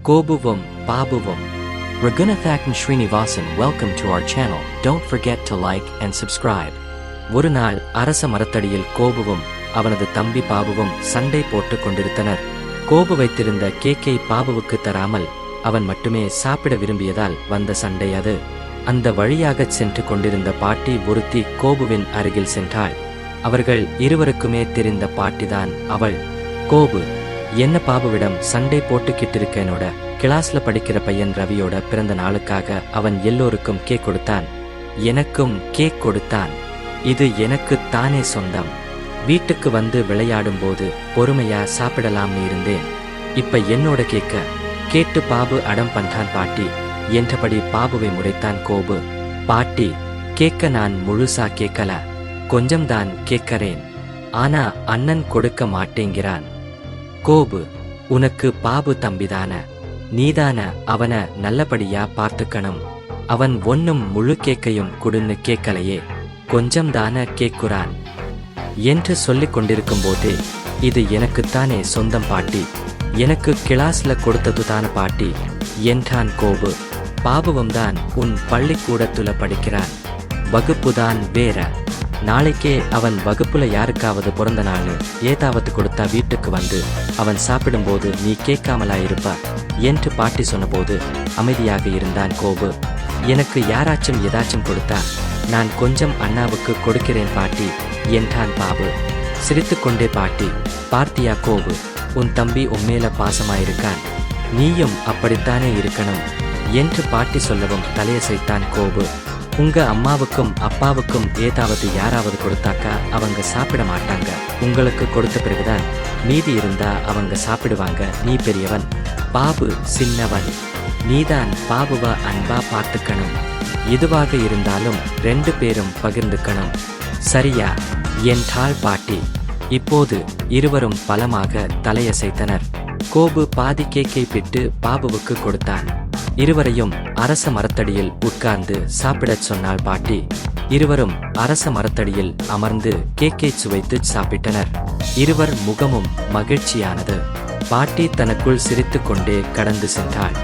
கோபுவும் பாபுவும். Raghunathan Srinivasan, welcome to our channel. Don't forget to like and subscribe. ஒரு நாள் அரச மரத்தடியில் கோபுவும் அவனது தம்பி பாபுவும் சண்டை போட்டுக் கொண்டிருந்தனர். கோபு வைத்திருந்த கேக்கை பாபுவுக்கு தராமல் அவன் மட்டுமே சாப்பிட விரும்பியதால் வந்த சண்டை அது. அந்த வழியாகச் சென்று கொண்டிருந்த பாட்டி ஒருத்தி கோபுவின் அருகில் சென்றாள். அவர்கள் இருவருக்குமே தெரிந்த பாட்டிதான் அவள். கோபு, என்ன பாபுவிடம் சண்டை போட்டுக்கிட்டு என்னோட கிளாஸ்ல படிக்கிற பையன் ரவியோட பிறந்த நாளுக்காக அவன் எல்லோருக்கும் கேக் கொடுத்தான், எனக்கும் கேக் கொடுத்தான். இது எனக்கு தானே சொந்தம். வீட்டுக்கு வந்து விளையாடும் போது பொறுமையா சாப்பிடலாம்னு இருந்தேன். இப்ப என்னோட கேக்க கேட்டு பாபு அடம் பண்றான் பாட்டி என்றபடி பாபுவை முறைத்தான் கோபு. பாட்டி, கேக்க நான் முழுசா கேட்கல, கொஞ்சம்தான் கேட்கறேன். ஆனா அண்ணன் கொடுக்க மாட்டேங்கிறான். கோபு, உனக்கு பாபு தம்பிதான, நீதான அவனை நல்லபடியா பார்த்துக்கணும். அவன் ஒன்னும் முழு கேக்கையும் குடுன்னு கேட்கலையே, கொஞ்சம்தான கேட்குறான் என்று சொல்லிக் கொண்டிருக்கும் போதே, இது எனக்குத்தானே சொந்தம் பாட்டி, எனக்கு கிளாஸ்ல கொடுத்ததுதான பாட்டி என்றான் கோபு. பாபுவும் தான் உன் பள்ளிக்கூடத்துல படிக்கிறான், வகுப்புதான் வேற. நாளைக்கே அவன் வகுப்புல யாருக்காவது பிறந்த நாள் ஏதாவது கொடுத்தா வீட்டுக்கு வந்து அவன் சாப்பிடும்போது நீ கேட்காமலா இருப்ப என்று பாட்டி சொன்னபோது அமைதியாக இருந்தான் கோபு. எனக்கு யாராச்சும் ஏதாச்சும் கொடுத்தா நான் கொஞ்சம் அண்ணாவுக்கு கொடுக்கிறேன் பாட்டி என்றான் பாபு சிரித்துக்கொண்டே. பாட்டி, பார்த்தியா கோபு, உன் தம்பி உன்மேல பாசமாயிருக்கான், நீயும் அப்படித்தானே இருக்கணும் என்று பாட்டி சொல்லவும் தலையசைத்தான் கோபு. உங்க அம்மாவுக்கும் அப்பாவுக்கும் ஏதாவது யாராவது கொடுத்தாக்கா அவங்க சாப்பிட மாட்டாங்க. உங்களுக்கு கொடுத்த பிறகுதான் மீதி இருந்தா அவங்க சாப்பிடுவாங்க. நீ பெரியவன், பாபு சின்னவன். நீதான் பாபுவ அன்பா பார்த்துக்கணும். எதுவாக இருந்தாலும் 2 பேரும் பகிர்ந்துக்கணும், சரியா என்றாள் பாட்டி. இப்போது இருவரும் பலமாக தலையசைத்தனர். கோபு பாதி கேக்கை பிட்டு பாபுவுக்கு கொடுத்தான். இருவரையும் அரச மரத்தடியில் உட்கார்ந்து சாப்பிடச் சொன்னாள் பாட்டி. இருவரும் அரச மரத்தடியில் அமர்ந்து கேக்கை சுவைத்து சாப்பிட்டனர். இருவர் முகமும் மகிழ்ச்சியானது. பாட்டி தனக்குள் சிரித்துக் கொண்டே கடந்து சென்றாள்.